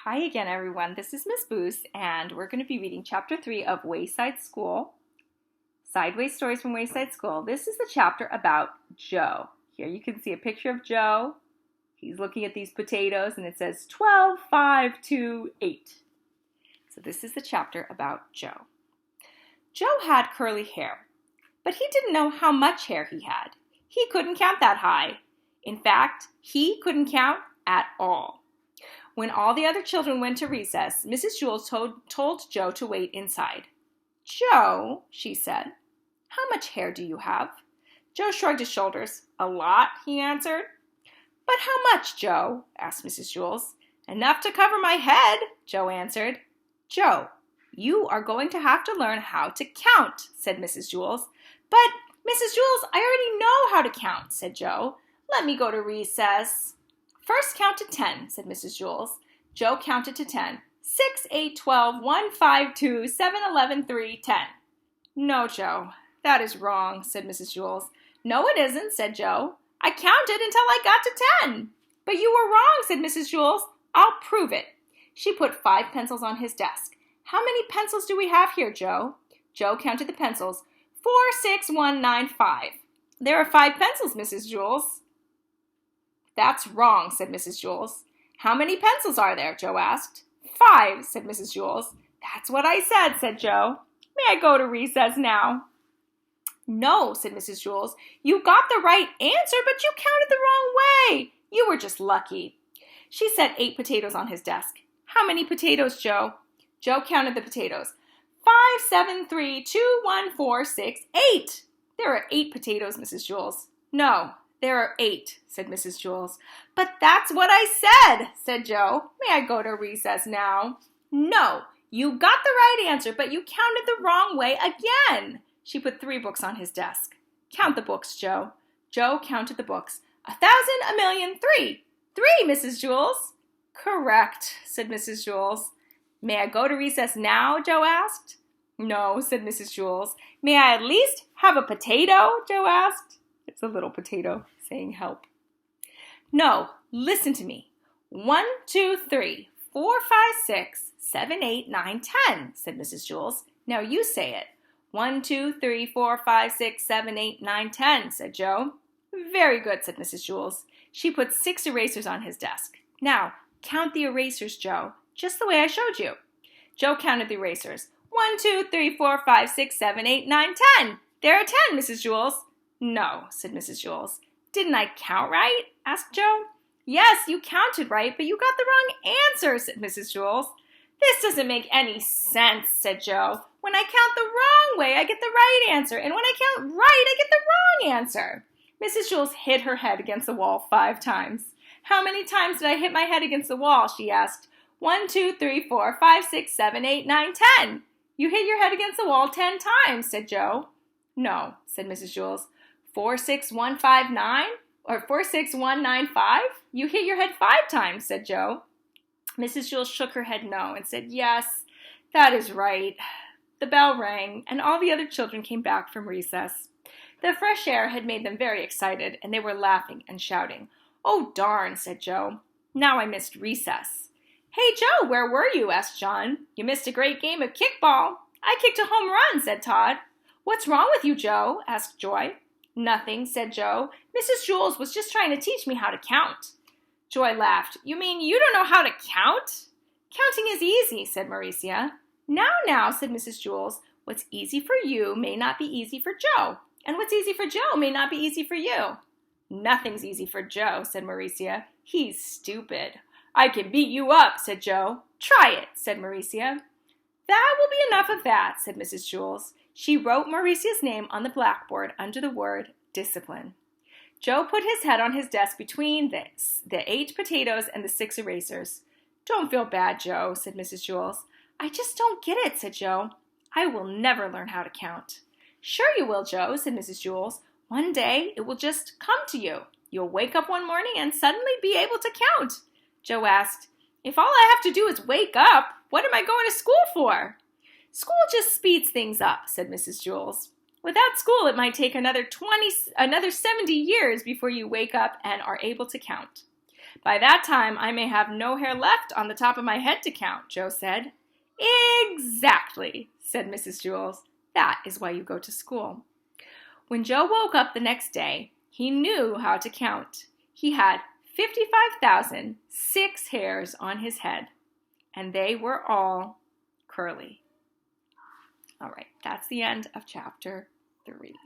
Hi again, everyone. This is Miss Booth, and we're going to be reading Chapter 3 of Wayside School, Sideways Stories from Wayside School. This is the chapter about Joe. Here you can see a picture of Joe. He's looking at these potatoes, and it says 12, 5, 2, 8. So this is the chapter about Joe. Joe had curly hair, but he didn't know how much hair he had. He couldn't count that high. In fact, he couldn't count at all. When all the other children went to recess, Mrs. Jules told Joe to wait inside. "Joe," she said, "how much hair do you have?" Joe shrugged his shoulders. "A lot," he answered. "But how much, Joe?" asked Mrs. Jules. "Enough to cover my head," Joe answered. "Joe, you are going to have to learn how to count," said Mrs. Jules. "But, Mrs. Jules, I already know how to count," said Joe. "Let me go to recess." "First count to 10, said Mrs. Jules. Joe counted to 10. 6, 8, 12, 1, 5, 2, 7, 11, 3, 10. "No, Joe, that is wrong," said Mrs. Jules. "No, it isn't," said Joe. "I counted until I got to 10. "But you were wrong," said Mrs. Jules. "I'll prove it." She put 5 pencils on his desk. "How many pencils do we have here, Joe?" Joe counted the pencils. 4, 6, 1, 9, 5. "There are 5 pencils, Mrs. Jules." "That's wrong," said Mrs. Jules. "How many pencils are there?" Joe asked. 5, said Mrs. Jules. "That's what I said Joe. "May I go to recess now?" "No," said Mrs. Jules. "You got the right answer, but you counted the wrong way. You were just lucky." She set 8 potatoes on his desk. "How many potatoes, Joe?" Joe counted the potatoes. 5, 7, 3, 2, 1, 4, 6, 8. "There are 8 potatoes, Mrs. Jules." "No, there are 8, said Mrs. Jules. "But that's what I said Joe. "May I go to recess now?" "No, you got the right answer, but you counted the wrong way again." She put 3 books on his desk. "Count the books, Joe." Joe counted the books. 1,000, 1,000,000, 3. 3, Mrs. Jules. "Correct," said Mrs. Jules. "May I go to recess now?" Joe asked. "No," said Mrs. Jules. "May I at least have a potato?" Joe asked. It's a little potato saying help. "No, listen to me. 1, 2, 3, 4, 5, 6, 7, 8, 9, 10, said Mrs. Jules. "Now you say it." 1, 2, 3, 4, 5, 6, 7, 8, 9, 10, said Joe. "Very good," said Mrs. Jules. She put 6 erasers on his desk. "Now, count the erasers, Joe, just the way I showed you." Joe counted the erasers. 1, 2, 3, 4, 5, 6, 7, 8, 9, 10. "There are 10, Mrs. Jules." "No," said Mrs. Jules. "Didn't I count right?" asked Joe. "Yes, you counted right, but you got the wrong answer," said Mrs. Jules. "This doesn't make any sense," said Joe. "When I count the wrong way, I get the right answer, and when I count right, I get the wrong answer." Mrs. Jules hit her head against the wall 5 times. "How many times did I hit my head against the wall?" she asked. 1, 2, 3, 4, 5, 6, 7, 8, 9, 10. "You hit your head against the wall 10 times, said Joe. "No," said Mrs. Jules. 4, 6, 1, 5, 9? Or 4, 6, 1, 9, 5? "You hit your head 5 times, said Joe. Mrs. Jules shook her head no and said, "Yes, that is right." The bell rang, and all the other children came back from recess. The fresh air had made them very excited, and they were laughing and shouting. "Oh, darn," said Joe. "Now I missed recess." "Hey, Joe, where were you?" asked John. "You missed a great game of kickball." "I kicked a home run," said Todd. "What's wrong with you, Joe?" asked Joy. "Nothing," said Joe. "Mrs. Jules was just trying to teach me how to count." Joy laughed. "You mean you don't know how to count?" "Counting is easy," said Mauricia. Now, said Mrs. Jules. "What's easy for you may not be easy for Joe, and what's easy for Joe may not be easy for you." "Nothing's easy for Joe," said Mauricia. "He's stupid." "I can beat you up," said Joe. "Try it," said Mauricia. "That will be enough of that," said Mrs. Jules. She wrote Mauricia's name on the blackboard under the word discipline. Joe put his head on his desk between the 8 potatoes and the 6 erasers. "Don't feel bad, Joe," said Mrs. Jules. "I just don't get it," said Joe. "I will never learn how to count." "Sure you will, Joe," said Mrs. Jules. "One day it will just come to you. You'll wake up one morning and suddenly be able to count." Joe asked, "If all I have to do is wake up, what am I going to school for?" "School just speeds things up," said Mrs. Jules. "Without school, it might take another 70 years before you wake up and are able to count. By that time, I may have no hair left on the top of my head to count, Joe said. Exactly, said Mrs. Jewls. That is why you go to school. When Joe woke up the next day, he knew how to count. He had 55,006 hairs on his head, and they were all curly. All right, that's the end of chapter 3.